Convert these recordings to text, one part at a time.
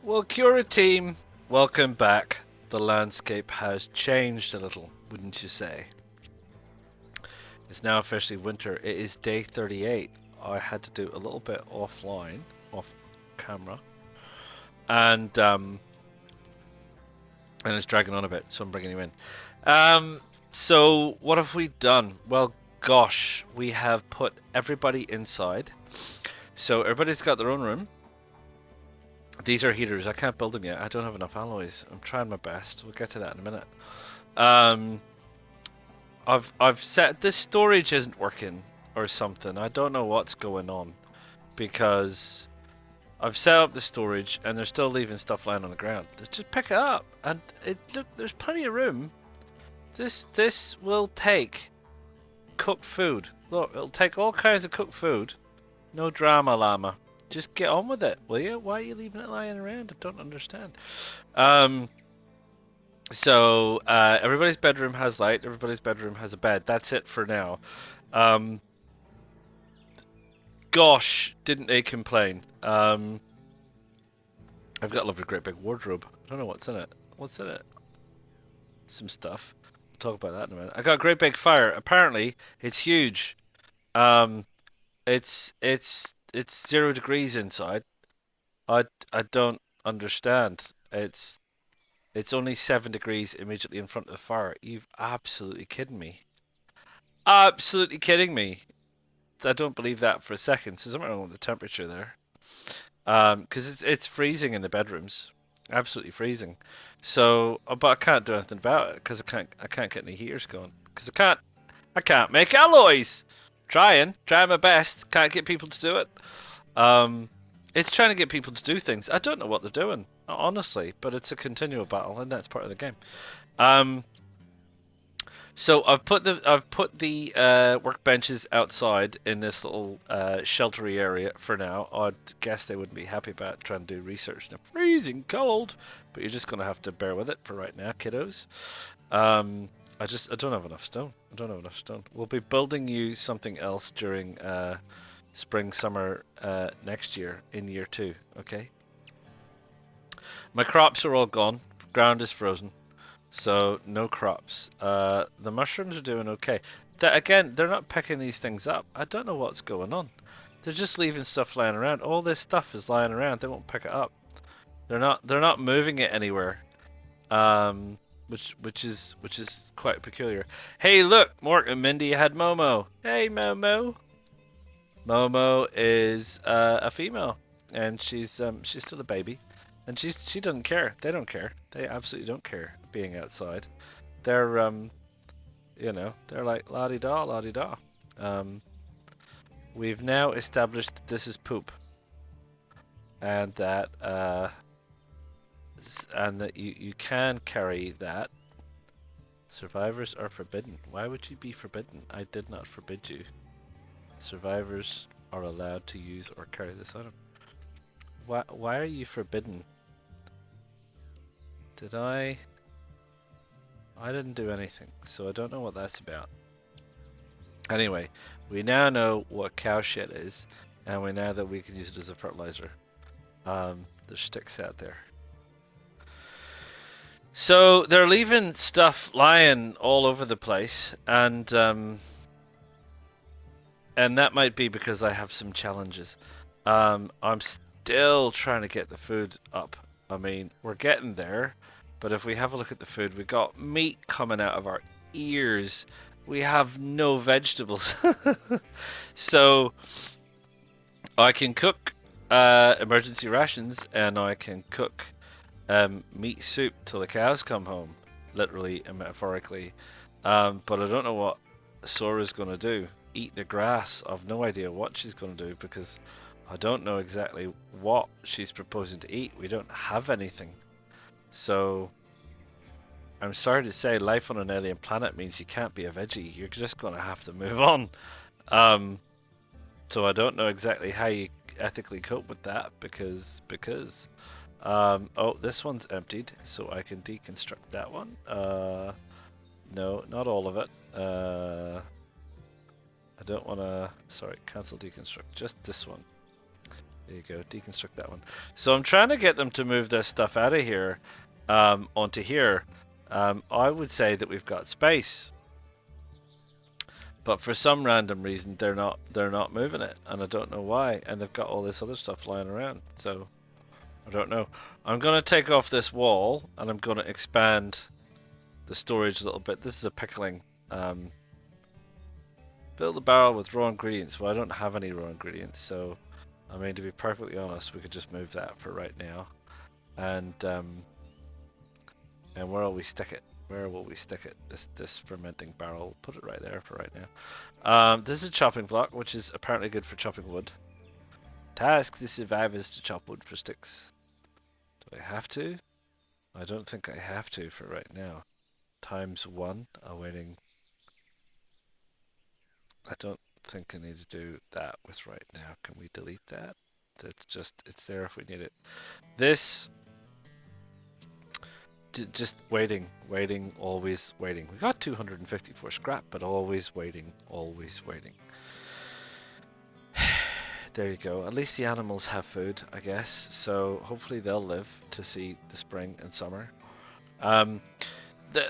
Well, Cura team, welcome back. The landscape has changed a little, wouldn't you say? It's now officially winter. It is day 38. I had to do a little bit offline, off camera, and it's dragging on a bit, so I'm bringing you in. So what have we done? Well, gosh, we have put everybody inside. So everybody's got their own room. These are heaters. I can't build them yet. I don't have enough alloys. I'm trying my best. We'll get to that in a minute. I've set this storage isn't working or something. I don't know what's going on because I've set up the storage and they're still leaving stuff lying on the ground. Just pick it up and look. There's plenty of room. This will take cooked food. Look, it'll take all kinds of cooked food. No drama, llama. Just get on with it, will you? Why are you leaving it lying around? I don't understand. So everybody's bedroom has light. Everybody's bedroom has a bed. That's it for now. Gosh, didn't they complain? I've got a lovely great big wardrobe. I don't know what's in it. What's in it? Some stuff. We'll talk about that in a minute. I got a great big fire. Apparently, it's huge. It's 0 degrees inside. I don't understand. It's only 7 degrees immediately in front of the fire. You've absolutely kidding me. Absolutely kidding me. I don't believe that for a second. So something wrong with the temperature there. Because it's freezing in the bedrooms. Absolutely freezing. So, but I can't do anything about it because I can't get any heaters going. Because I can't make alloys. Trying my best. Can't get people to do it. It's trying to get people to do things. I don't know what they're doing, honestly, but it's a continual battle, and that's part of the game. So I've put the workbenches outside in this little sheltery area for now. I'd guess they wouldn't be happy about trying to do research in a freezing cold, but you're just gonna have to bear with it for right now, kiddos. I don't have enough stone. We'll be building you something else during spring, summer next year in year 2. Okay. My crops are all gone. Ground is frozen. So no crops. The mushrooms are doing okay. Again, they're not picking these things up. I don't know what's going on. They're just leaving stuff lying around. All this stuff is lying around. They won't pick it up. They're not moving it anywhere. Which is quite peculiar. Hey, look, Mork and Mindy had Momo. Hey, Momo. Momo is a female, and she's still a baby. And she doesn't care. They don't care. They absolutely don't care being outside. They're they're like la-di-da, la-di-da. We've now established that this is poop, and that you can carry that. Survivors are forbidden. Why would you be forbidden? I did not forbid you. Survivors are allowed to use or carry this item. Why are you forbidden? Did I didn't do anything, so I don't know what that's about. Anyway, we now know what cow shit is, and we know that we can use it as a fertilizer. There's sticks out there. So they're leaving stuff lying all over the place, and that might be because I have some challenges. I'm still trying to get the food up. I mean, we're getting there, but if we have a look at the food, we got meat coming out of our ears. We have no vegetables. So I can cook emergency rations, and I can cook meat soup till the cows come home, literally and metaphorically. But I don't know what Sora's going to do. Eat the grass. I've no idea what she's going to do because I don't know exactly what she's proposing to eat. We don't have anything. So I'm sorry to say, life on an alien planet means you can't be a veggie. You're just going to have to move on. So I don't know exactly how you ethically cope with that because oh, this one's emptied, so I can deconstruct that one. No, not all of it. I don't want to, sorry, cancel deconstruct, just this one. There you go, deconstruct that one. So I'm trying to get them to move this stuff out of here onto here. I would say that we've got space, but for some random reason they're not moving it, and I don't know why. And they've got all this other stuff lying around, so I don't know. I'm gonna take off this wall and I'm gonna expand the storage a little bit. This is a pickling. Build a barrel with raw ingredients. Well, I don't have any raw ingredients, so I mean, to be perfectly honest, we could just move that for right now. And where will we stick it? Where will we stick it? This fermenting barrel. Put it right there for right now. This is a chopping block, which is apparently good for chopping wood. Task the survivors to chop wood for sticks. Do I have to? I don't think I have to for right now. ×1 awaiting. I don't think I need to do that with right now. Can we delete that? That's just, it's there if we need it. This, just waiting, always waiting. We got 254 scrap, but always waiting, always waiting. There you go. At least the animals have food, I guess. So hopefully they'll live to see the spring and summer.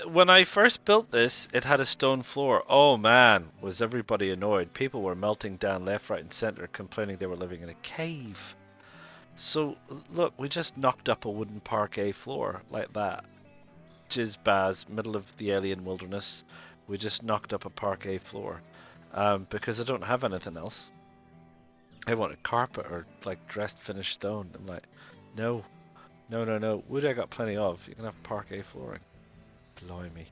When I first built this, it had a stone floor. Oh man, was everybody annoyed. People were melting down left, right and center, complaining they were living in a cave. So look, we just knocked up a wooden parquet floor like that. Jizbaz, middle of the alien wilderness. We just knocked up a parquet floor. Because I don't have anything else. I want a carpet or like dressed finished stone. I'm like, no. Wood I got plenty of. You can have parquet flooring. Blimey.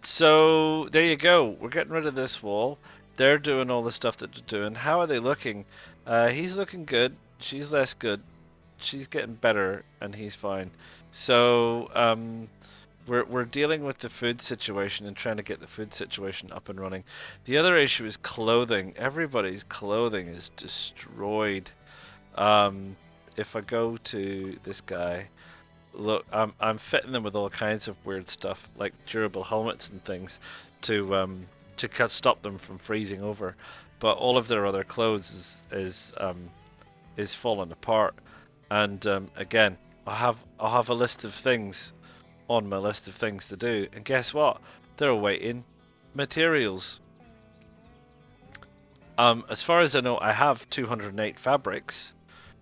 So there you go. We're getting rid of this wall. They're doing all the stuff that they're doing. How are they looking? He's looking good. She's less good. She's getting better, and he's fine. So we're dealing with the food situation and trying to get the food situation up and running. The other issue is clothing. Everybody's clothing is destroyed. If I go to this guy. Look, I'm fitting them with all kinds of weird stuff, like durable helmets and things, to stop them from freezing over. But all of their other clothes is falling apart. And again, I'll have a list of things on my list of things to do. And guess what? They're awaiting materials. As far as I know, I have 208 fabrics,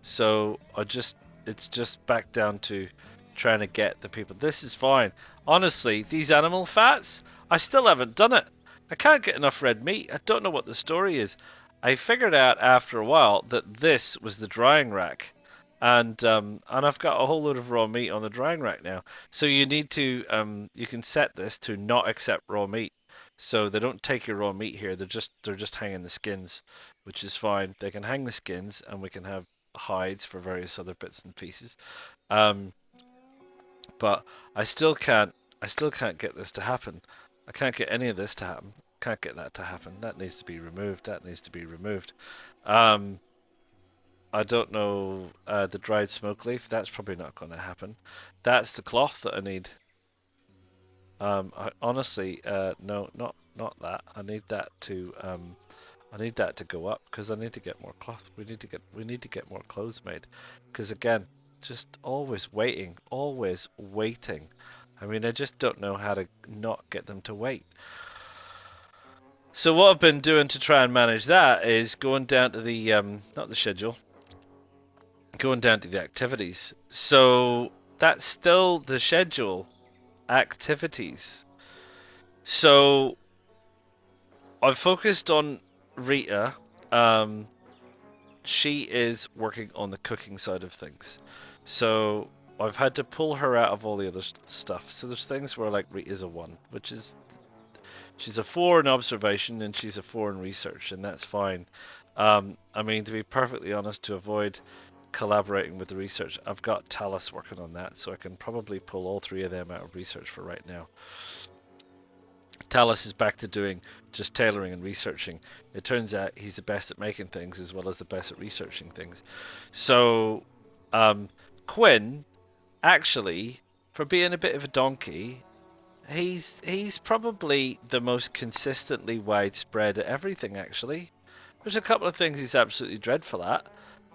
so it's just back down to trying to get the people. This is fine. Honestly, these animal fats, I still haven't done it. I can't get enough red meat. I don't know what the story is. I figured out after a while that this was the drying rack, and I've got a whole load of raw meat on the drying rack now. So you need to you can set this to not accept raw meat. So they don't take your raw meat here. They're just hanging the skins, which is fine. They can hang the skins, and we can have hides for various other bits and pieces. But I still can't get this to happen. I can't get any of this to happen. Can't get that to happen. That needs to be removed. That needs to be removed. I don't know the dried smoke leaf. That's probably not going to happen. That's the cloth that I need. Honestly, no, not that. I need that to go up because I need to get more cloth. We need to get more clothes made. Because again, just always waiting. I mean, I just don't know how to not get them to wait. So what I've been doing to try and manage that is going down to the not the schedule, going down to the activities. So that's still the schedule. Activities. So I've focused on Rita. She is working on the cooking side of things. So I've had to pull her out of all the other stuff. So there's things where like Rita's a 1, which is she's a 4 in observation and she's a 4 in research, and that's fine. I mean, to be perfectly honest, to avoid collaborating with the research, I've got Talus working on that, so I can probably pull all 3 of them out of research for right now. Talus is back to doing just tailoring and researching. It turns out he's the best at making things as well as the best at researching things. So Quinn, actually, for being a bit of a donkey, he's probably the most consistently widespread at everything, actually. There's a couple of things he's absolutely dreadful at,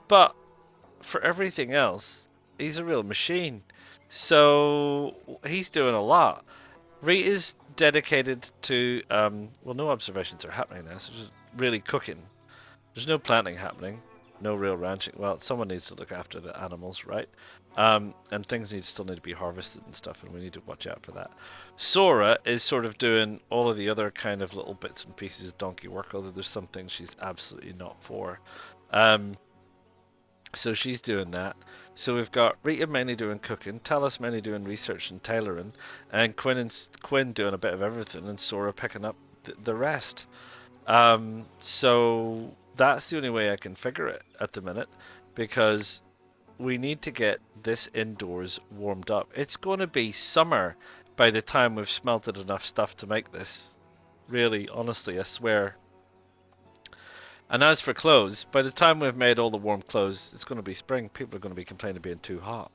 But for everything else, he's a real machine. So he's doing a lot. Reed is dedicated to, well, no observations are happening now, so just really cooking. There's no planting happening, no real ranching. Well, someone needs to look after the animals, right? And things still need to be harvested and stuff, and we need to watch out for that. Sora is sort of doing all of the other kind of little bits and pieces of donkey work, although there's some things she's absolutely not for. So she's doing that. So we've got Rita mainly doing cooking, Talis mainly doing research and tailoring, and Quinn doing a bit of everything, and Sora picking up the rest. So that's the only way I can figure it at the minute, because we need to get this indoors warmed up. It's going to be summer by the time we've smelted enough stuff to make this. Really, honestly, I swear. And as for clothes, by the time we've made all the warm clothes, it's going to be spring. People are going to be complaining of being too hot.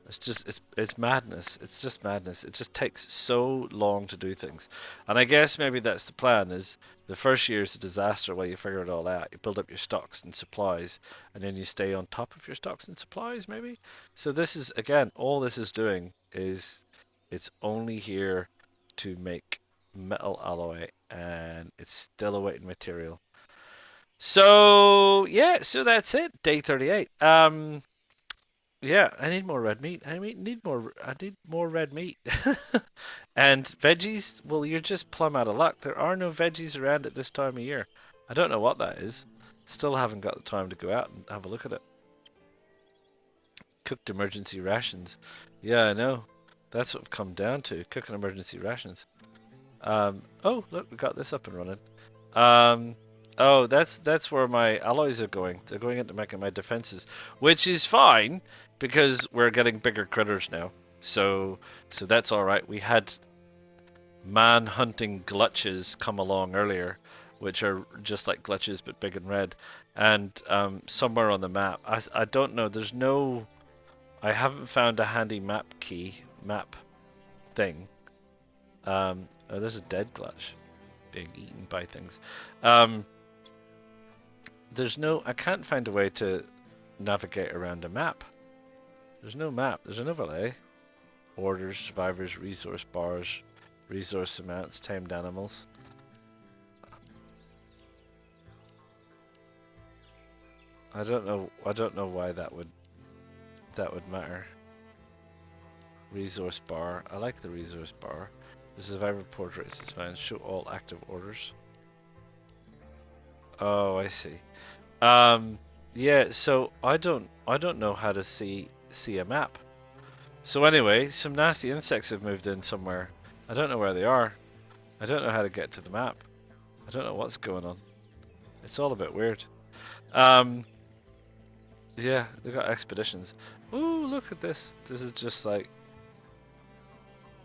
It's madness. It's just madness. It just takes so long to do things. And I guess maybe that's the plan, is the first year is a disaster while you figure it all out. You build up your stocks and supplies, and then you stay on top of your stocks and supplies, maybe. So this is, again, all this is doing is it's only here to make metal alloy, and it's still awaiting material. So yeah, so that's it. Day 38. Yeah, I need more red meat. I need more red meat. And veggies, well, you're just plumb out of luck. There are no veggies around at this time of year. I don't know what that is. Still haven't got the time to go out and have a look at it. Cooked emergency rations. Yeah, I know. That's what I've come down to. Cooking emergency rations. Oh, look, we got this up and running. Um, oh, that's where my alloys are going. They're going into making my defenses, which is fine because we're getting bigger critters now. So that's all right. We had man-hunting glutches come along earlier, which are just like glitches but big and red. And somewhere on the map, I don't know. There's no. I haven't found a handy map thing. Oh, there's a dead glutch being eaten by things. Um, there's no. I can't find a way to navigate around a map. There's no map. There's an overlay. Orders, survivors, resource bars, resource amounts, tamed animals. I don't know. I don't know why that would matter. Resource bar. I like the resource bar. The survivor portraits is fine. Show all active orders. Oh, I see. Yeah. So I don't know how to see a map. So anyway, some nasty insects have moved in somewhere. I don't know where they are. I don't know how to get to the map. I don't know what's going on. It's all a bit weird. Yeah, they got expeditions. Ooh, look at this. This is just like...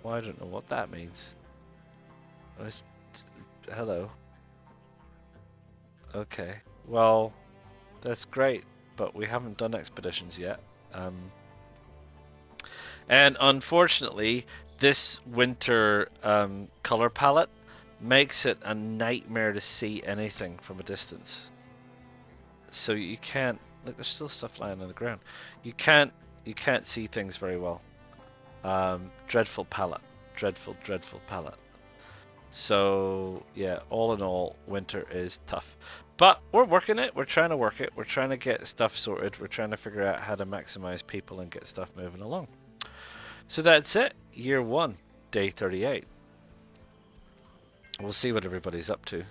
Well, I don't know what that means. Hello. Okay. Well, that's great, but we haven't done expeditions yet. And unfortunately, this winter color palette makes it a nightmare to see anything from a distance. So you can't. Look, there's still stuff lying on the ground. You can't see things very well. Dreadful palette. Dreadful palette. So yeah, all in all, winter is tough. But we're working it. We're trying to work it. We're trying to get stuff sorted. We're trying to figure out how to maximize people and get stuff moving along. So that's it. Year 1, day 38. We'll see what everybody's up to.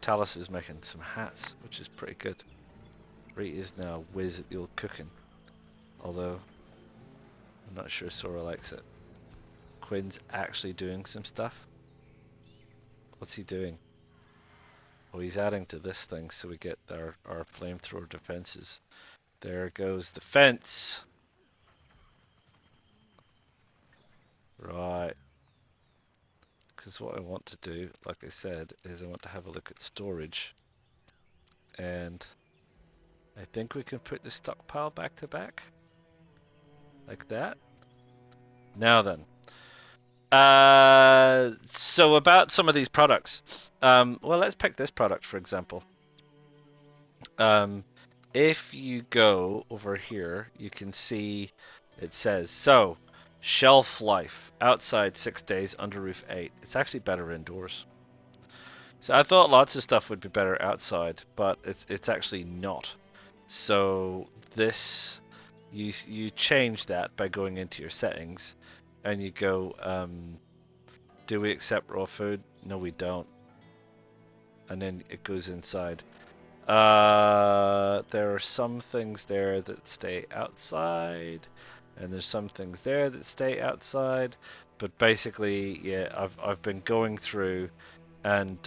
Talis is making some hats, which is pretty good. Rita is now a whiz at the old cooking. Although, I'm not sure Sora likes it. Quinn's actually doing some stuff. What's he doing? Oh, he's adding to this thing so we get our flamethrower defenses. There goes the fence. Right. Because what I want to do, like I said, is I want to have a look at storage. And I think we can put the stockpile back to back. Like that. Now then. So about some of these products. Well, let's pick this product, for example. If you go over here, you can see it says, so, shelf life, outside 6 days, under roof 8. It's actually better indoors. So I thought lots of stuff would be better outside, but it's actually not. So this, you change that by going into your settings, and you go, do we accept raw food? No, we don't. And then it goes inside. There are some things there that stay outside, and there's some things there that stay outside. But basically, yeah, I've been going through and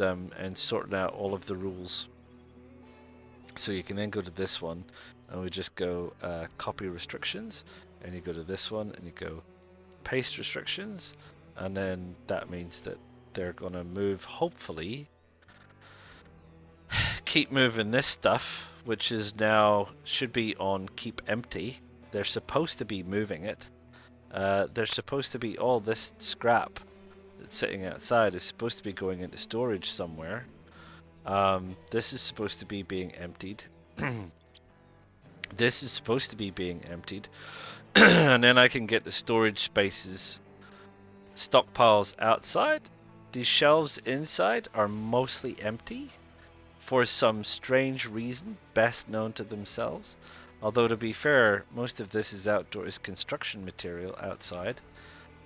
sorting out all of the rules. So you can then go to this one, and we just go copy restrictions, and you go to this one, and you go paste restrictions, and then that means that they're gonna move, hopefully, keep moving this stuff, which is now should be on keep empty. They're supposed to be moving it. They're supposed to be all this scrap that's sitting outside is supposed to be going into storage somewhere. This is supposed to be being emptied. This is supposed to be being emptied. And then I can get the storage spaces, stockpiles outside. These shelves inside are mostly empty for some strange reason best known to themselves. Although to be fair, most of this is outdoors construction material outside.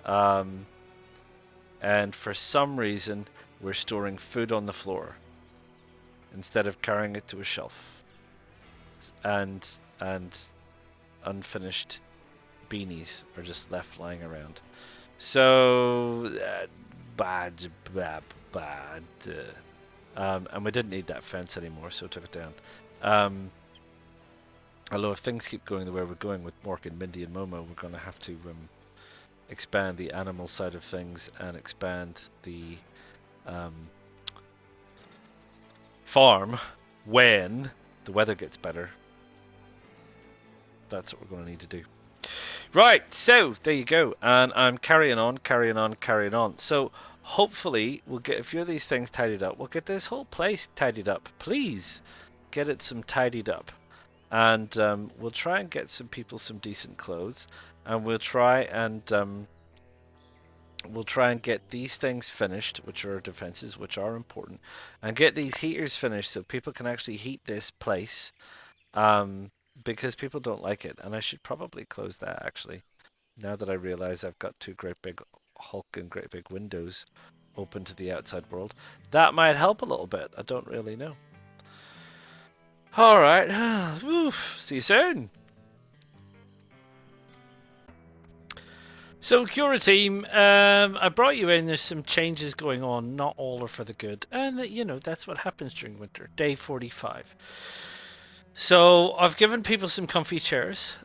And for some reason, we're storing food on the floor instead of carrying it to a shelf. And unfinished beanies are just left lying around. So bad. And we didn't need that fence anymore, so took it down. Although if things keep going the way we're going with Mork and Mindy and Momo, we're going to have to expand the animal side of things and expand the farm when the weather gets better. That's what we're going to need to do. Right, so there you go. And I'm carrying on. So hopefully we'll get a few of these things tidied up. We'll get this whole place tidied up. Please get it some tidied up. And we'll try and get some people some decent clothes. And we'll try and get these things finished, which are defenses, which are important. And get these heaters finished so people can actually heat this place. Because people don't like it, and I should probably close that actually. Now that I realize I've got two great big hulking great big windows open to the outside world, that might help a little bit. I don't really know. All right, see you soon. So, Cura team, I brought you in. There's some changes going on. Not all are for the good, and you know that's what happens during winter. Day 45. So I've given people some comfy chairs,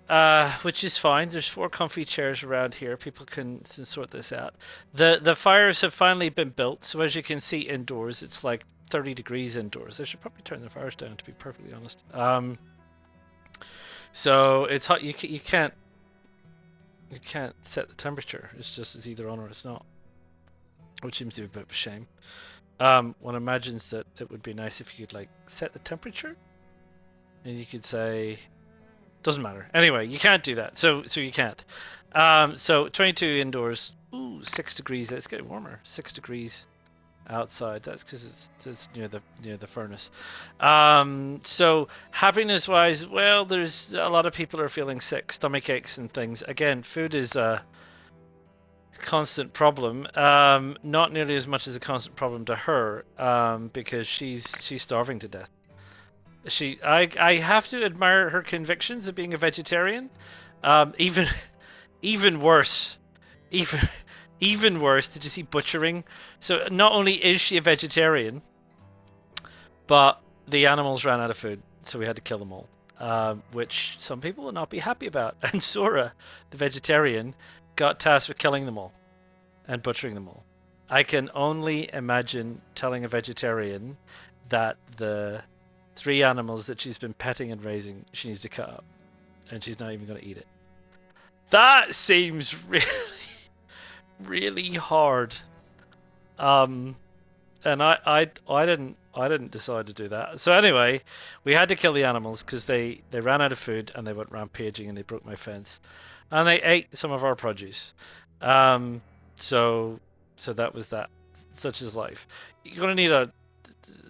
which is fine. There's 4 comfy chairs around here. People can sort this out. The fires have finally been built, so as you can see indoors, it's like 30 degrees indoors. I should probably turn the fires down, to be perfectly honest. So it's hot. You can't set the temperature. It's just it's either on or it's not, which seems to be a bit of a shame. One imagines that it would be nice if you could like set the temperature. And you could say, doesn't matter. Anyway, you can't do that. So you can't. So 22 indoors. Ooh, 6 degrees. It's getting warmer. 6 degrees outside. That's because it's near the furnace. So happiness wise, well, there's a lot of people are feeling sick, stomach aches and things. Again, food is a constant problem. Not nearly as much as a constant problem to her, because she's starving to death. I have to admire her convictions of being a vegetarian. Even worse, even worse. Did you see butchering? So not only is she a vegetarian, but the animals ran out of food, so we had to kill them all. Which some people will not be happy about. And Sora, the vegetarian, got tasked with killing them all and butchering them all. I can only imagine telling a vegetarian that the 3 animals that she's been petting and raising, she needs to cut up, and she's not even going to eat it. That seems really, really hard. and I didn't decide to do that. So anyway, we had to kill the animals because they ran out of food and they went rampaging and they broke my fence, and they ate some of our produce. Um, so that was that. Such is life. You're gonna need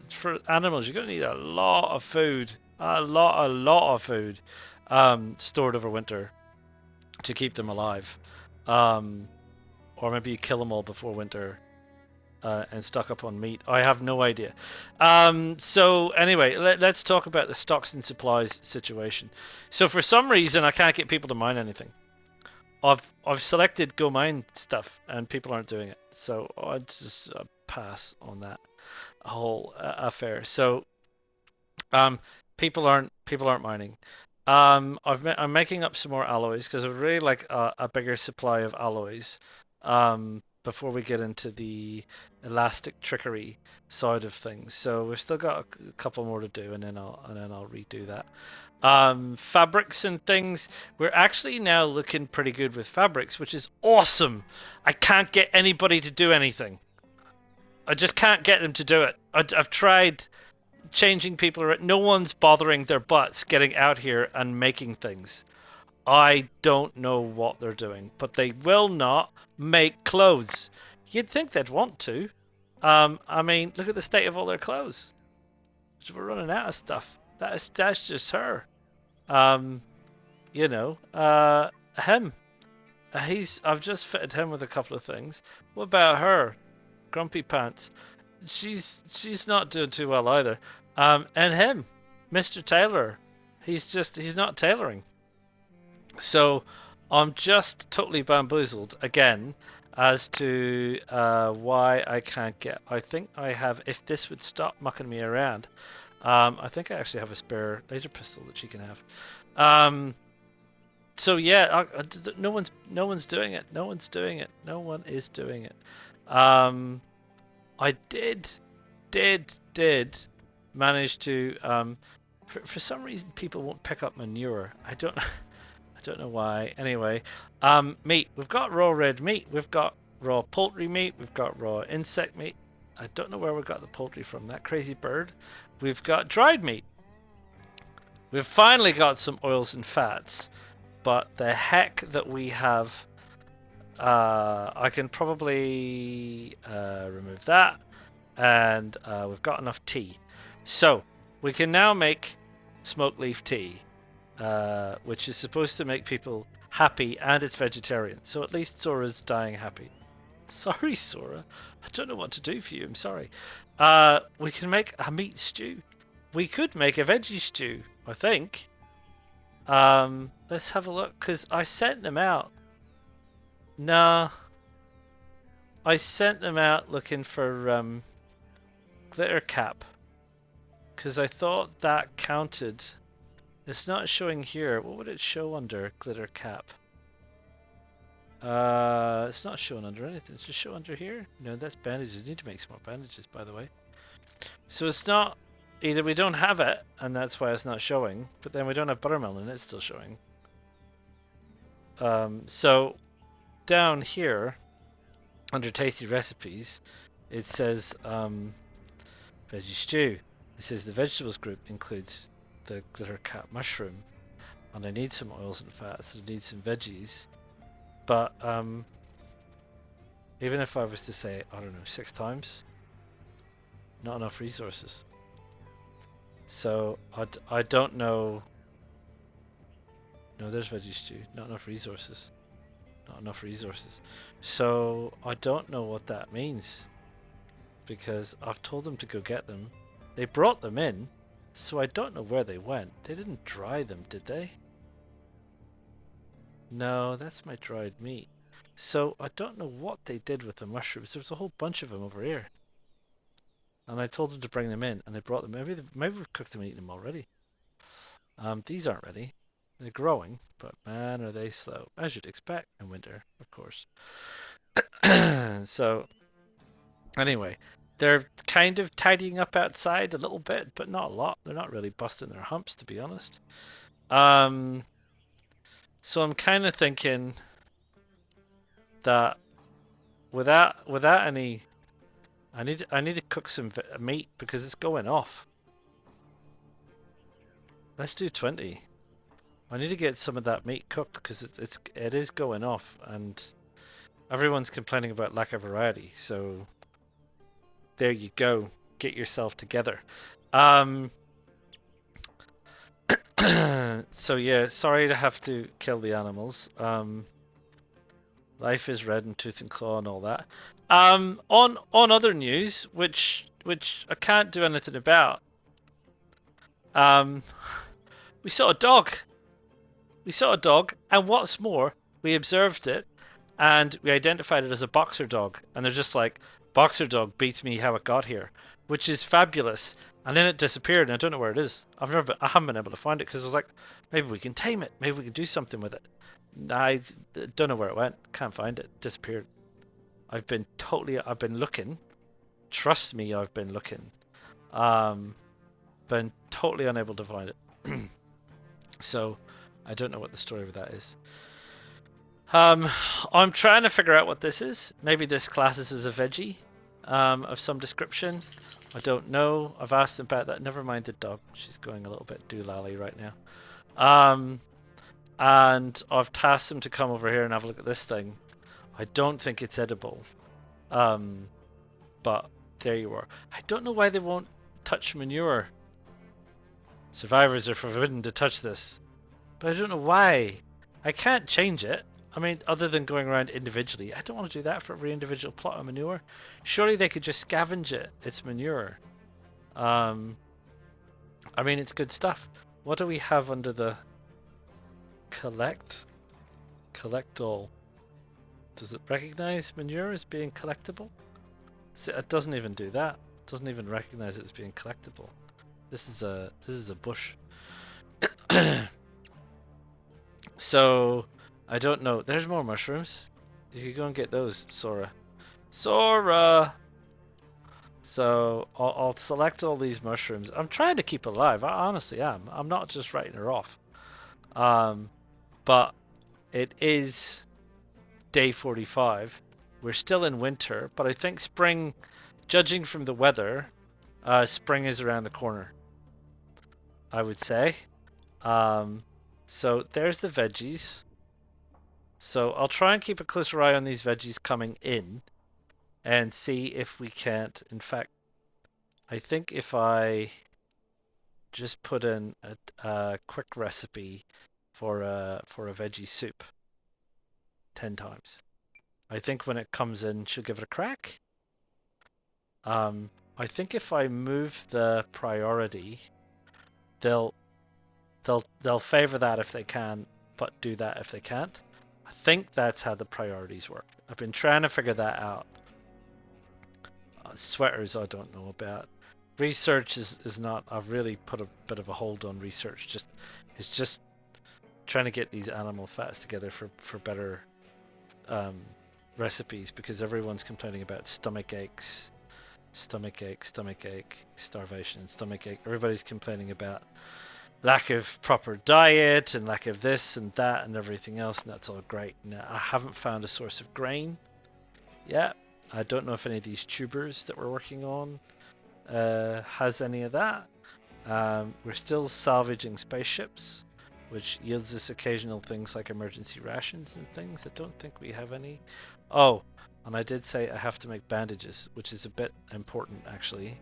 for animals. You're gonna need a lot of food, a lot of food, stored over winter to keep them alive. Um, or maybe you kill them all before winter and stock up on meat. I have no idea. So anyway, let's talk about the stocks and supplies situation. So for some reason, I can't get people to mine anything. I've selected go mine stuff, and people aren't doing it. So I just pass on that whole affair. So um, people aren't mining. I'm making up some more alloys because I would really like a bigger supply of alloys. Before we get into the elastic trickery side of things. So we've still got a couple more to do, and then I'll redo that. Fabrics and things. We're actually now looking pretty good with fabrics, which is awesome. I can't get anybody to do anything. I just can't get them to do it. I've tried changing people around. No one's bothering their butts getting out here and making things. I don't know what they're doing, but they will not make clothes. You'd think they'd want to. I mean, look at the state of all their clothes. We're running out of stuff. That's just her. Um, him. I've just fitted him with a couple of things. What about her? Grumpy Pants. She's not doing too well either. And him, Mr. Taylor. He's not tailoring. So I'm just totally bamboozled again as to why I can't get. I think I have. If this would stop mucking me around, I think I actually have a spare laser pistol that she can have. So yeah, no one's doing it. No one's doing it. No one is doing it. I did manage to. For some reason, people won't pick up manure. I don't know why. Anyway, meat. We've got raw red meat. We've got raw poultry meat. We've got raw insect meat. I don't know where we got the poultry from. That crazy bird. We've got dried meat. We've finally got some oils and fats. But the heck that we have. I can probably remove that. And we've got enough tea. So we can now make smoke leaf tea. Which is supposed to make people happy, and it's vegetarian. So at least Sora's dying happy. Sorry, Sora. I don't know what to do for you. I'm sorry. We can make a meat stew. We could make a veggie stew, I think. Let's have a look, because I sent them out. Nah. I sent them out looking for glitter cap. Because I thought that counted. It's not showing here. What would it show under glitter cap? It's not showing under anything. It's just show under here. No, that's bandages. I need to make some more bandages, by the way. So it's not either we don't have it, and that's why it's not showing, but then we don't have buttermelon, and it's still showing. So down here under tasty recipes, it says veggie stew. It says the vegetables group includes the glitter cap mushroom, and I need some oils and fats, and I need some veggies. But even if I was to say, I don't know, 6 times, not enough resources. So I don't know. No, there's veggie stew. Not enough resources. Not enough resources. So I don't know what that means, because I've told them to go get them. They brought them in, so I don't know where they went. They didn't dry them, did they? No, that's my dried meat. So I don't know what they did with the mushrooms. There's a whole bunch of them over here. And I told them to bring them in, and they brought them. Maybe we've cooked them and eaten them already. These aren't ready. They're growing, but man, are they slow. As you'd expect in winter, of course. So, anyway, they're kind of tidying up outside a little bit, but not a lot. They're not really busting their humps, to be honest. So I'm kind of thinking that without any I need to cook some meat because it's going off. Let's do 20. I need to get some of that meat cooked because it is going off, and everyone's complaining about lack of variety. So there you go. Get yourself together. So yeah, sorry to have to kill the animals. Life is red and tooth and claw and all that. On other news, which I can't do anything about. We saw a dog. We saw a dog, and what's more, we observed it, and we identified it as a boxer dog. And they're just like, boxer dog beats me how it got here, which is fabulous. And then it disappeared, and I don't know where it is. I haven't been able to find it because I was like, maybe we can tame it, maybe we can do something with it. I don't know where it went. Can't find it. Disappeared. I've been looking. Trust me, I've been looking. Been totally unable to find it. So I don't know what the story with that is. I'm trying to figure out what this is. Maybe this classes as a veggie of some description. I don't know. I've asked them about that. Never mind the dog. She's going a little bit doolally right now. And I've tasked them to come over here and have a look at this thing. I don't think it's edible. But there you are. I don't know why they won't touch manure. Survivors are forbidden to touch this. But I don't know why. I can't change it. I mean, other than going around individually. I don't want to do that for every individual plot of manure. Surely they could just scavenge it. It's manure. I mean, it's good stuff. What do we have under the collect? Collect all. Does it recognize manure as being collectible? See, it doesn't even do that. It doesn't even recognize it as being collectible. This is a bush. So I don't know. There's more mushrooms. You could go and get those, Sora. Sora. So I'll select all these mushrooms. I'm trying to keep alive. I honestly am. I'm not just writing her off. But it is day 45. We're still in winter, but I think spring, judging from the weather, spring is around the corner, I would say. So there's the veggies. So I'll try and keep a closer eye on these veggies coming in and see if we can't. In fact, I think if I just put in a quick recipe for a veggie soup 10 times. I think when it comes in, she'll give it a crack. I think if I move the priority, they'll favor that if they can, but do that if they can't. I think that's how the priorities work. I've been trying to figure that out. Sweaters I don't know about. Research is not. I've really put a bit of a hold on research. It's just trying to get these animal fats together for better recipes, because everyone's complaining about stomach ache, starvation, stomach ache. Everybody's complaining about lack of proper diet and lack of this and that and everything else, and that's all great. Now, I haven't found a source of grain yet. I don't know if any of these tubers that we're working on has any of that. We're still salvaging spaceships, which yields us occasional things like emergency rations and things. I don't think we have any. Oh, and I did say I have to make bandages, which is a bit important actually.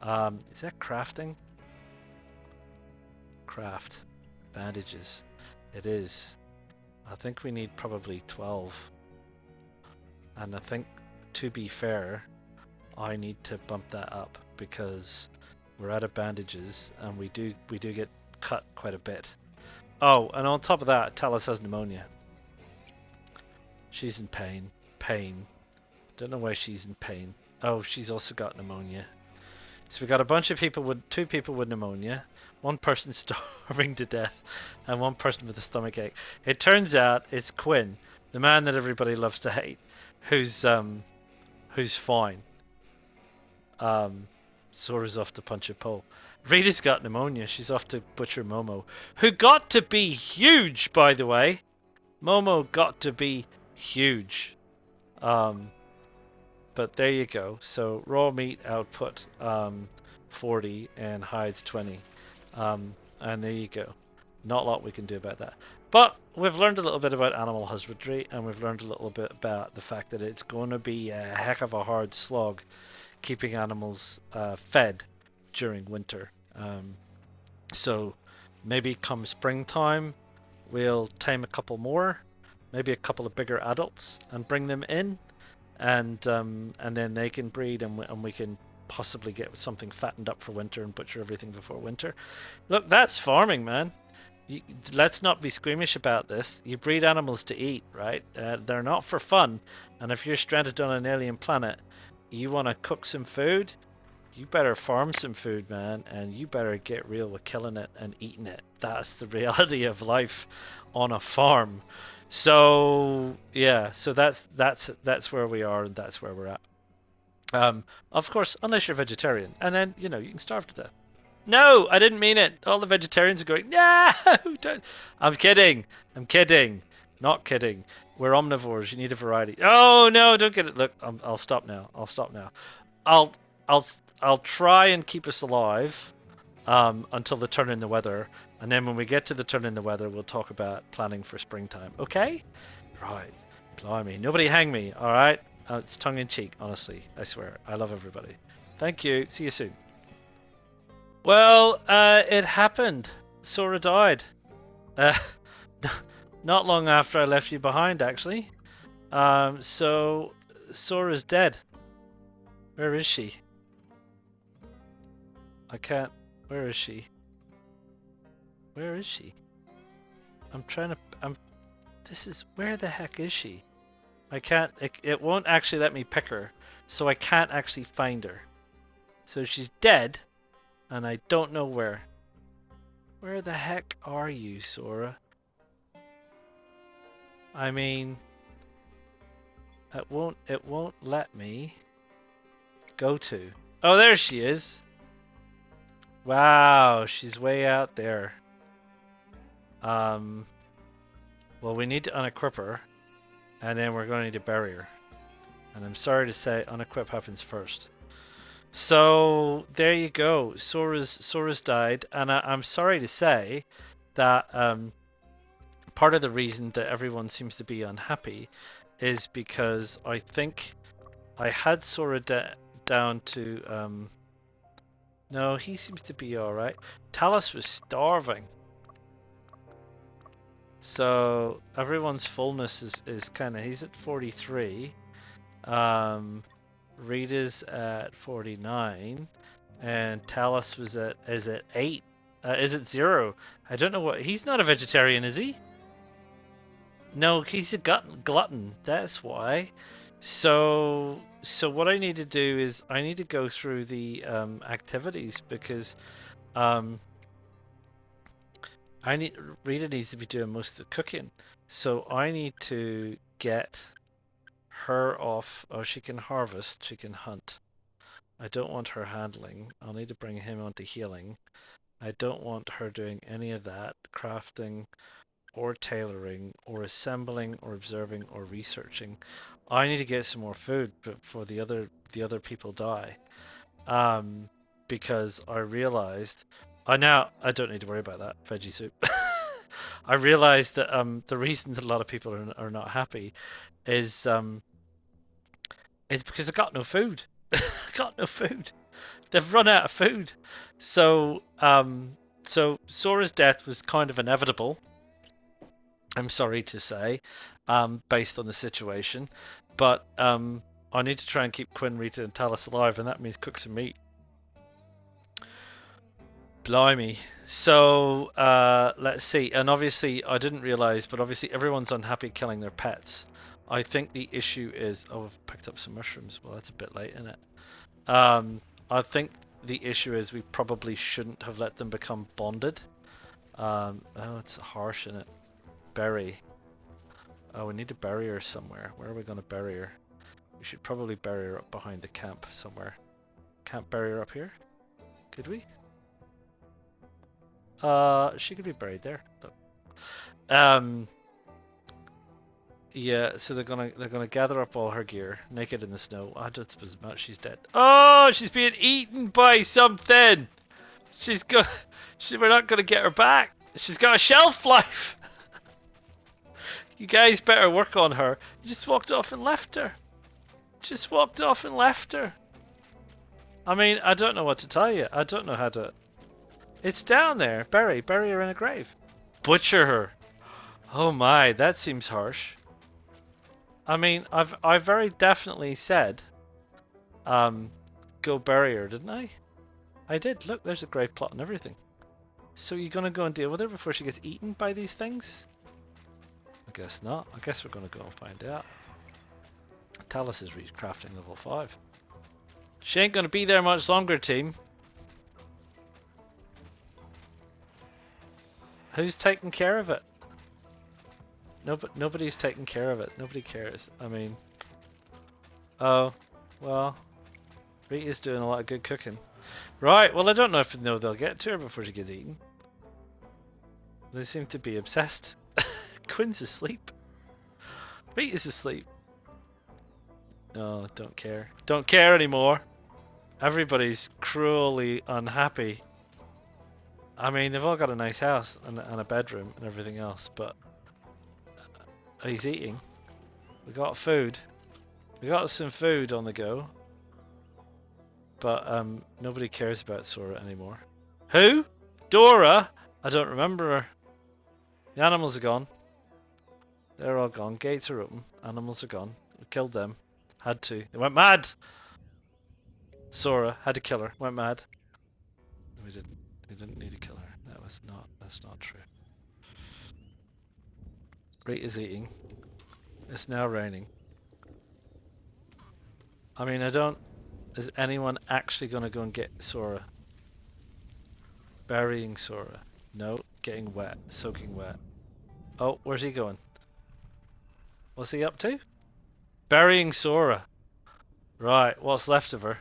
Is that crafting? Craft bandages. It is. I think we need probably 12. And I think, to be fair, I need to bump that up because we're out of bandages and we do get cut quite a bit. Oh, and on top of that, Talis has pneumonia. She's in pain. Don't know why she's in pain. Oh, she's also got pneumonia. So we got a bunch of people with 2 people with pneumonia, 1 person starving to death, and 1 person with a stomach ache. It turns out it's Quinn, the man that everybody loves to hate, who's fine. Sora's off to punch a pole. Rita's got pneumonia. She's off to butcher Momo, who got to be huge, by the way. Momo got to be huge. But there you go. So raw meat output 40 and hides 20. And there you go. Not a lot we can do about that. But we've learned a little bit about animal husbandry, and we've learned a little bit about the fact that it's going to be a heck of a hard slog keeping animals fed during winter. So maybe come springtime, we'll tame a couple more, maybe a couple of bigger adults, and bring them in, and then they can breed, and we can possibly get something fattened up for winter and butcher everything before winter. Look, that's farming, man. Let's not be squeamish about this. You breed animals to eat, right? They're not for fun. And if you're stranded on an alien planet, you want to cook some food, you better farm some food, man, and you better get real with killing it and eating it. That's the reality of life on a farm. So yeah, so that's where we are, and that's where we're at. Of course, unless you're vegetarian, and then you can starve to death. No, I didn't mean it. All the vegetarians are going, no, don't. I'm kidding. I'm kidding. Not kidding. We're omnivores. You need a variety. Oh no, don't get it. Look, I'll stop now. I'll stop now. I'll I'll I'll try and keep us alive until the turn in the weather, and then when we get to the turn in the weather, we'll talk about planning for springtime. Okay? Right. Blimey. Nobody hang me. All right. It's tongue in cheek. Honestly, I swear. I love everybody. Thank you. See you soon. Well, it happened. Sora died. Uh, not long after I left you behind, actually. So Sora's dead. Where is she? I can't. Where is she? Where is she? I'm trying to. This is. Where the heck is she? I can't. It won't actually let me pick her, so I can't actually find her. So she's dead, and I don't know where. Where the heck are you, Sora? I mean, it won't let me go to. Oh, there she is. Wow, she's way out there. Well, we need to unequip her, and then we're going to need to bury her. And I'm sorry to say, unequip happens first. So there you go. Sora's died, and I'm sorry to say that part of the reason that everyone seems to be unhappy is because I think I had Sora down to. No, he seems to be all right. Talus was starving. So everyone's fullness is kind of, he's at 43. Rita's at 49, and Talus is at 8. Is it 0? I don't know what. He's not a vegetarian, is he? No, he's a glutton. That's why. So what I need to do is I need to go through the activities, because Rita needs to be doing most of the cooking. So I need to get her off. Oh, she can harvest, she can hunt. I don't want her handling. I'll need to bring him onto healing. I don't want her doing any of that, crafting or tailoring or assembling or observing or researching. I need to get some more food before the other people die. Because I realized I don't need to worry about that veggie soup. I realized that the reason that a lot of people are not happy is because I got no food. I got no food. They've run out of food. So Sora's death was kind of inevitable, I'm sorry to say, based on the situation. But I need to try and keep Quinn, Rita, and Talus alive, and that means cook some meat. Blimey. So let's see. And obviously, I didn't realize, but obviously everyone's unhappy killing their pets. I think the issue is, oh, I've picked up some mushrooms. Well, that's a bit late, isn't it? I think the issue is we probably shouldn't have let them become bonded. Oh, it's harsh, isn't it? Bury. Oh, we need to bury her somewhere. Where are we going to bury her? We should probably bury her up behind the camp somewhere. Can't bury her up here? Could we? She could be buried there. Look. Yeah, so they're gonna gather up all her gear, naked in the snow. I don't suppose much. She's dead. Oh, she's being eaten by something. She's go. We're not gonna get her back. She's got a shelf life. You guys better work on her. You just walked off and left her. Just walked off and left her. I mean, I don't know what to tell you. I don't know how to. It's down there. Bury her in a grave. Butcher her. Oh my, that seems harsh. I mean, I very definitely said, go bury her, didn't I? I did. Look, there's a grave plot and everything. So you're gonna go and deal with her before she gets eaten by these things? I guess not. I guess we're gonna go and find out. Talus has reached crafting level 5. She ain't gonna be there much longer, team. Who's taking care of it? Nobody's taking care of it. Nobody cares. I mean, oh, well, Rita's doing a lot of good cooking. Right, well, I don't know if they'll get to her before she gets eaten. They seem to be obsessed. Quinn's asleep. Rita's asleep. Oh, don't care. Don't care anymore. Everybody's cruelly unhappy. I mean, they've all got a nice house and a bedroom and everything else, but he's eating. We got food. We got some food on the go. But nobody cares about Sora anymore. Who? Dora? I don't remember her. The animals are gone. They're all gone. Gates are open. Animals are gone. We killed them. Had to. They went mad! Sora had to kill her. Went mad. We didn't. We didn't need to kill her. That's not true. Rate is eating. It's now raining. I mean, I don't... Is anyone actually going to go and get Sora? Burying Sora. No, getting wet. Soaking wet. Oh, where's he going? What's he up to? Burying Sora. Right, what's left of her?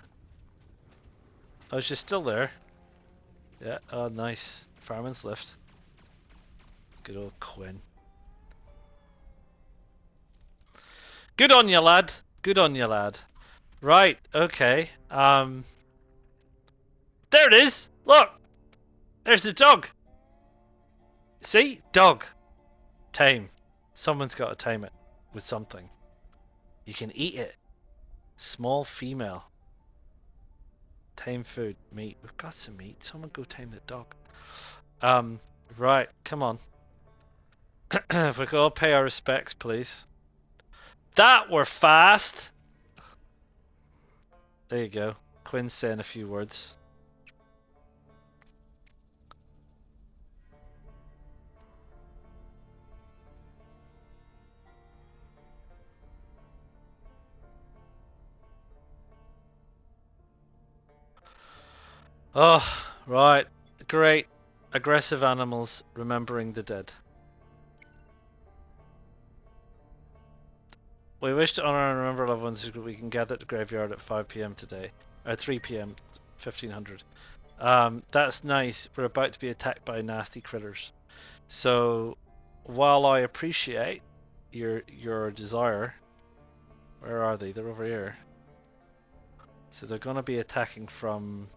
Oh, she's still there. Yeah, oh nice. Fireman's lift. Good old Quinn. Good on you, lad. Good on you, lad. Right, okay. There it is! Look! There's the dog! See? Dog. Tame. Someone's got to tame it with something. You can eat it. Small female. Tame food. Meat. We've got some meat. Someone go tame the dog. Right. Come on. If we could all pay our respects, please. That were fast! There you go. Quinn's saying a few words. Oh, right. Great. Aggressive animals remembering the dead. We wish to honor and remember loved ones who we can gather at the graveyard at 5 PM today. Or 3 PM, 1500. That's nice. We're about to be attacked by nasty critters. So, while I appreciate your desire, where are they? They're over here. So they're going to be attacking from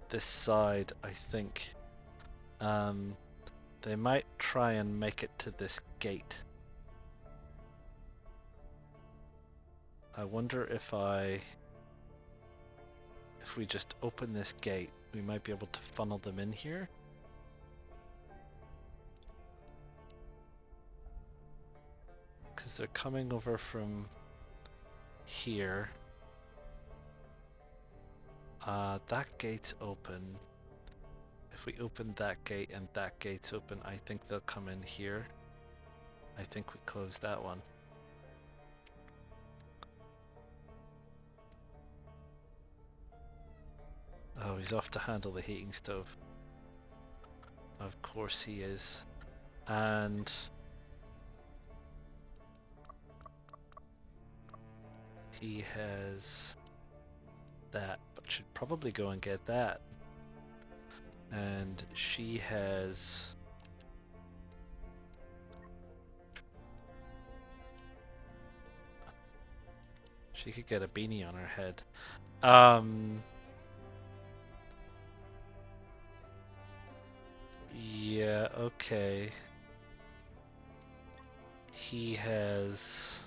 this side, I think. They might try and make it to this gate. I wonder if we just open this gate, we might be able to funnel them in here. Because they're coming over from here. That gate's open. If we open that gate and that gate's open, I think they'll come in here. I think we close that one. Oh, he's off to handle the heating stove. Of course he is. And he has that, but should probably go and get that. And she has She could get a beanie on her head. Yeah, okay. He has...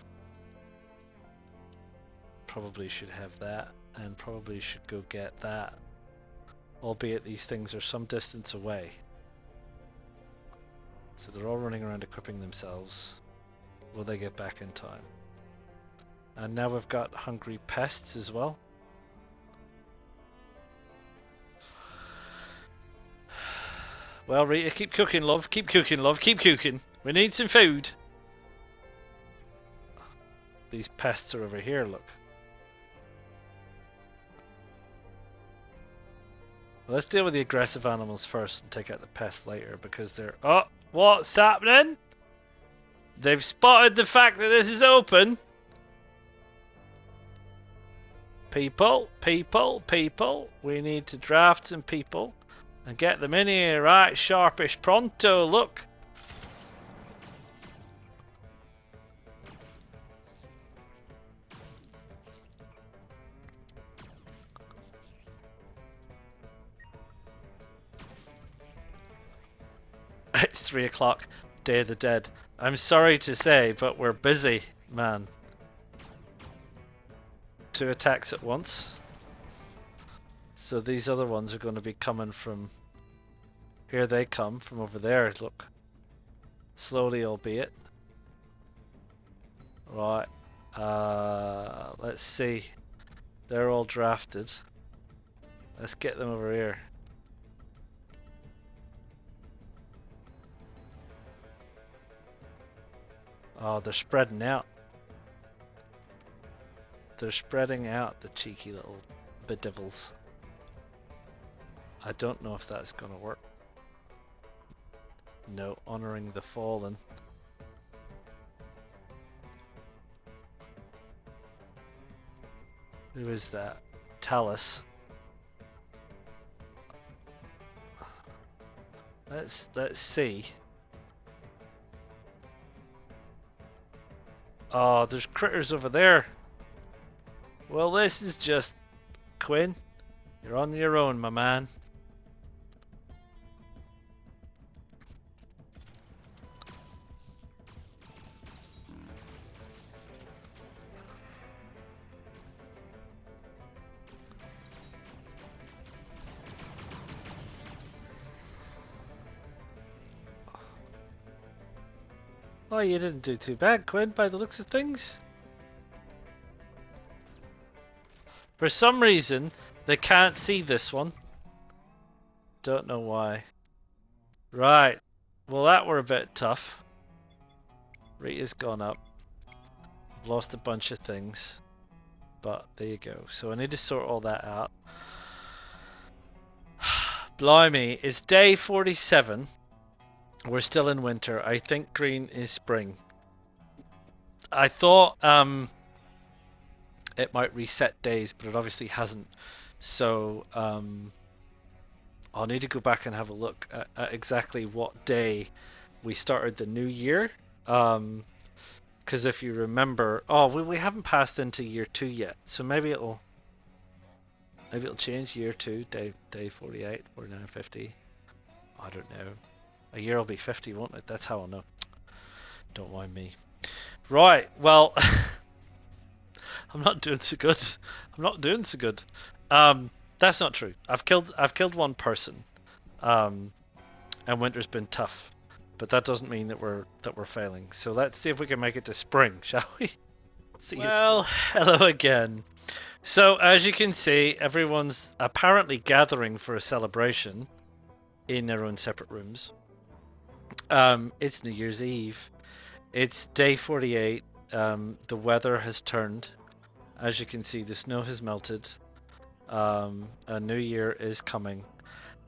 Probably should have that, and probably should go get that. Albeit these things are some distance away. So they're all running around equipping themselves. Will they get back in time? And now we've got hungry pests as well. Well, Rita, keep cooking, love. Keep cooking, love. Keep cooking. We need some food. These pests are over here, look. Well, let's deal with the aggressive animals first and take out the pests later because they're... Oh, what's happening? They've spotted the fact that this is open. People, people, people. We need to draft some people and get them in here right sharpish pronto, look. It's 3 o'clock, Day of the Dead. I'm sorry to say, but we're busy, man. 2 attacks at once. So these other ones are going to be coming from... Here they come, from over there, look. Slowly, albeit. Right. Let's see. They're all drafted. Let's get them over here. Oh, they're spreading out. They're spreading out, the cheeky little bedevils. I don't know if that's gonna work. No, honoring the fallen. Who is that? Talus. Let's see. Oh, there's critters over there. Well, this is just... Quinn, you're on your own, my man. Oh, you didn't do too bad, Quinn, by the looks of things. For some reason, they can't see this one. Don't know why. Right. Well, that were a bit tough. Rita's gone up. I've lost a bunch of things. But there you go. So I need to sort all that out. Blimey, it's day 47. We're still in winter. I think green is spring. I thought it might reset days, but it obviously hasn't. So I'll need to go back and have a look at exactly what day we started the new year. Because if you remember, we haven't passed into year 2 yet, so maybe it'll change year 2, day 48, 49, 50. I don't know. A year will be 50, won't it? That's how I'll know. Don't mind me. Right, well, I'm not doing so good. I'm not doing so good. That's not true. I've killed one person, and winter's been tough, but that doesn't mean that we're failing. So let's see if we can make it to spring, shall we? Well, hello again. So as you can see, everyone's apparently gathering for a celebration in their own separate rooms. It's New Year's Eve. It's day 48. The weather has turned. As you can see, the snow has melted. A new year is coming.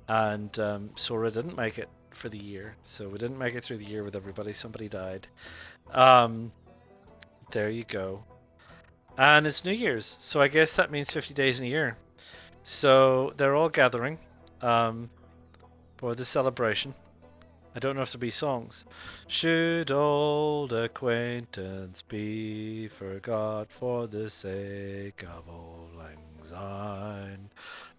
And Sora didn't make it for the year. So we didn't make it through the year with everybody. Somebody died. There you go. And it's New Year's. So I guess that means 50 days in a year. So they're all gathering for the celebration. I don't know if there'll be songs. Should old acquaintance be forgot for the sake of old lang syne?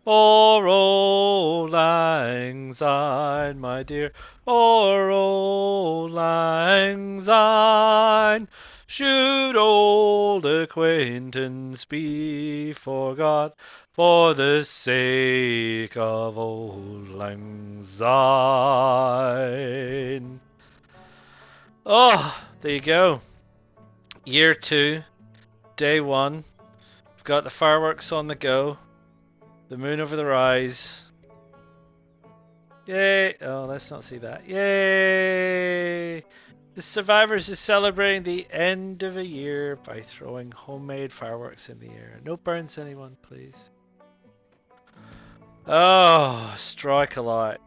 Or old lang syne, my dear, or old lang syne. Should old acquaintance be forgot for the sake of old lang syne? Oh, there you go. Year 2, day 1. We've got the fireworks on the go. The moon over the rise. Yay! Oh, let's not see that. Yay! The survivors are celebrating the end of a year by throwing homemade fireworks in the air. No burns, anyone, please. Oh, strike a light.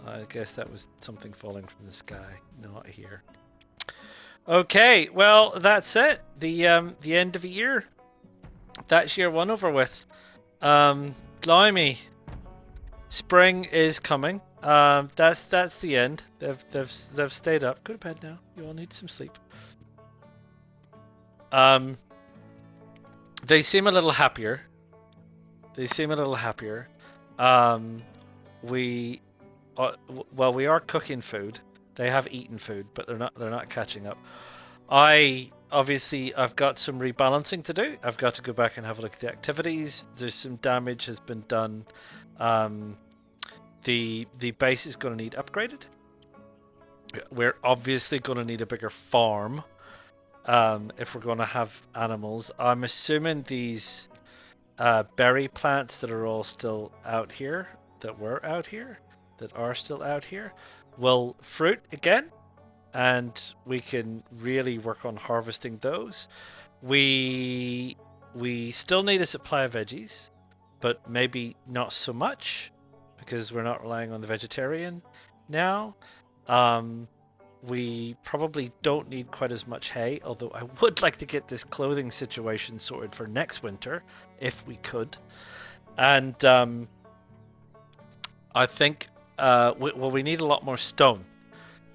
I guess that was something falling from the sky, not here. Okay, well that's it. The end of a year. That's year 1 over with. Blimey. Spring is coming. That's the end. They've stayed up. Go to bed now. You all need some sleep. They seem a little happier. We we are cooking food. They have eaten food, but they're not catching up. I've got some rebalancing to do. I've got to go back and have a look at the activities. There's some damage has been done. The base is going to need upgraded. We're obviously going to need a bigger farm if we're going to have animals. I'm assuming these berry plants that are all still out here, that are still out here, will fruit again, and we can really work on harvesting those. We still need a supply of veggies, but maybe not so much because we're not relying on the vegetarian now. We probably don't need quite as much hay, although I would like to get this clothing situation sorted for next winter, if we could. And I think, we need a lot more stone,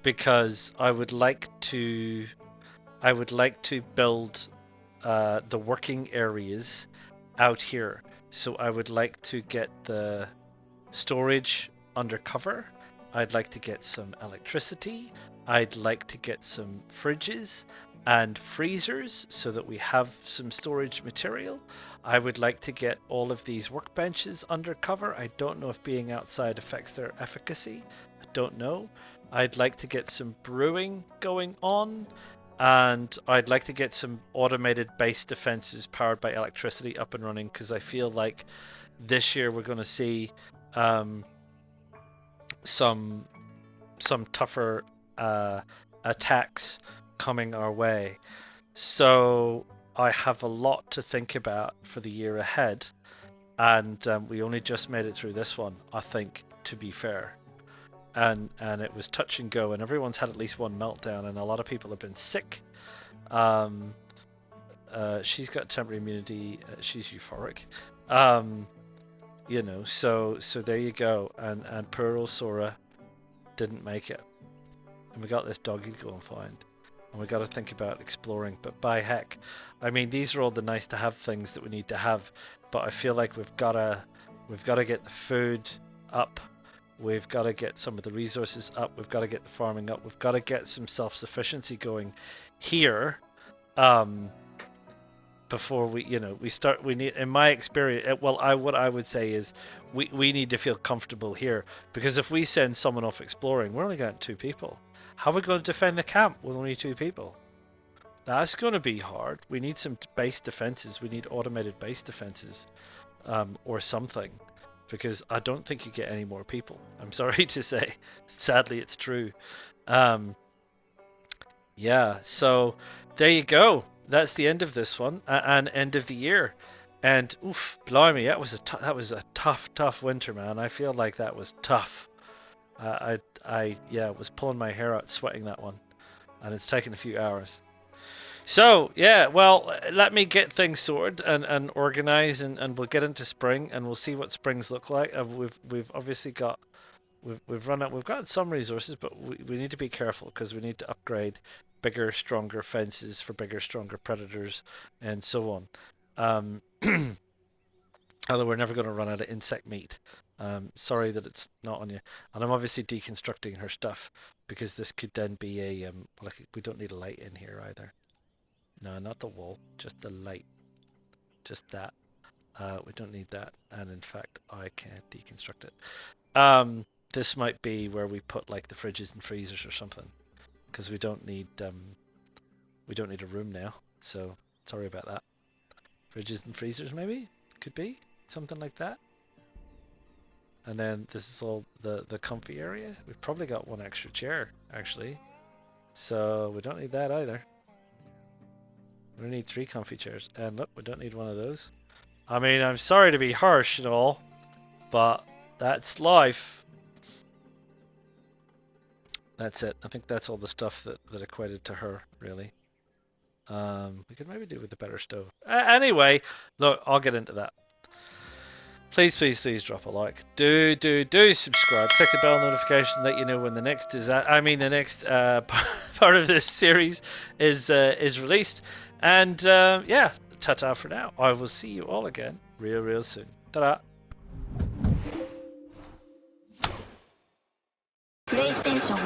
because I would like to build the working areas out here. So I would like to get the storage undercover. I'd like to get some electricity. I'd like to get some fridges and freezers so that we have some storage material. I would like to get all of these workbenches undercover. I don't know if being outside affects their efficacy. I don't know. I'd like to get some brewing going on, and I'd like to get some automated base defenses powered by electricity up and running, because I feel like this year we're going to see some tougher attacks coming our way. So I have a lot to think about for the year ahead, and we only just made it through this one, I think, to be fair. And it was touch and go, and everyone's had at least one meltdown, and a lot of people have been sick. She's got temporary immunity. She's euphoric. So there you go. And poor old Sora didn't make it. And we got this doggy to go and find. And we got to think about exploring. But by heck, I mean, these are all the nice to have things that we need to have. But I feel like we've got to get the food up. We've got to get some of the resources up. We've got to get the farming up. We've got to get some self-sufficiency going here. Before we start, we need, in my experience, what I would say is we need to feel comfortable here, because if we send someone off exploring, we're only getting 2 people. How are we going to defend the camp with only 2 people? That's going to be hard. We need some base defenses. We need automated base defenses, or something, because I don't think you get any more people. I'm sorry to say. Sadly, it's true. Yeah, so there you go. That's the end of this one, and end of the year. And oof, blimey, that was a tough winter, man. I feel like that was tough. I was pulling my hair out, sweating that one, and it's taken a few hours. So yeah, well, let me get things sorted and organize, and we'll get into spring, and we'll see what springs look like. We've obviously got we've run out. We've got some resources, but we need to be careful because we need to upgrade bigger, stronger fences for bigger, stronger predators, and so on. Although we're never going to run out of insect meat. Sorry that it's not on you. And I'm obviously deconstructing her stuff because this could then be a like we don't need a light in here either. No, not the wall, just the light, just that. We don't need that, and in fact, I can't deconstruct it. This might be where we put like the fridges and freezers or something, because we don't need a room now. So sorry about that. Fridges and freezers maybe could be something like that. And then this is all the comfy area. We've probably got one extra chair actually, so we don't need that either. We need 3 comfy chairs, and look, we don't need one of those. I mean, I'm sorry to be harsh and all, but that's life. That's it. I think that's all the stuff that equated to her, really. We could maybe do with a better stove. Anyway, look, I'll get into that. Please drop a like. Do subscribe. Click the bell notification, let you know when the next the next part of this series is released. And yeah, ta-ta for now. I will see you all again real soon. Ta-da. PlayStation